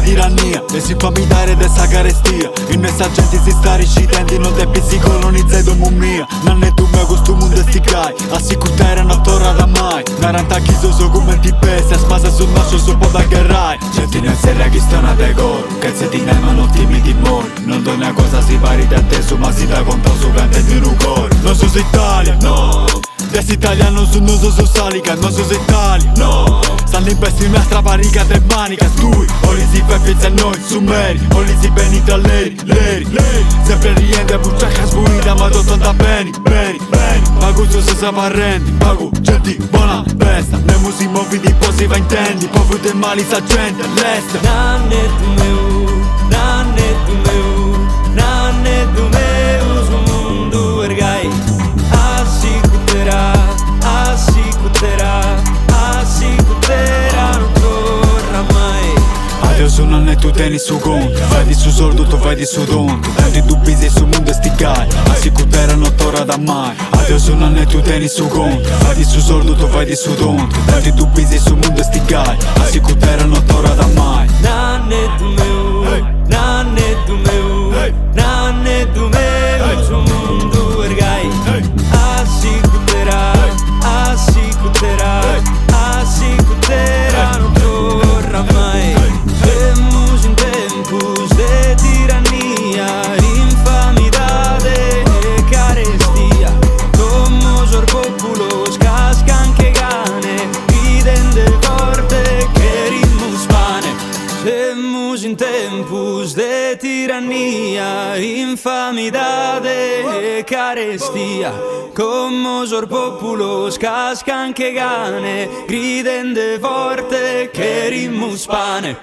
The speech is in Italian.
tirannia, desinfamitare dessa carestia. In essa gente si sta ricidendo, non te pizzi colonizzai do mummia. Non è tu me questo mondo sticai, a sicutera non torna da mai. Naranta chiso so come ti pesi, a spasa sul nascio so po' da guerrai. Gente nel seria chi sta na decor, che ti nema non ti mi timori. Non donna cosa si pari da te su, ma si da conto su vente di un cuore. Non so se Italia, no. Des italiano su non so salica, non so se Italia, no. Stanno in pesti un'altra parica de manica. Stui, o li si fai a noi, su meri, o li si beni tra leri. Sempre riente, bucciacca sbuita, ma tutto anda bene. Pago su se sa parrendi, pago gente buona festa. Ne musi movi di posi va intendi, povero e mali sa gente all'est. Nanne tu meu, nanne tu meu, nanne tu meu, su mundu ergai. Non torna mai. Adesso non è tu tieni su conto, vai di su soldo, tu vai di su tonto. Tanti dubbi sei su mondo sticai, a sicutera non torna da mai. Adesso non è tu tieni su conto, vai di su soldo, tu vai di su tonto. Tanti dubbi sei su mondo sticai, a sicutera non torna da mai. Nanne tu meu, nanne tu meu, nanne tu meu, su mundu ergai. A sicutera non torna mai. Semos in tempos de tirannia, infamidade e carestia. Somos os populos cascan que gane, piden de forte queremos pane. Semos in tempos de tirannia, infamidade e carestia. Como os populos cascan que gane, griden de forte queremos pane.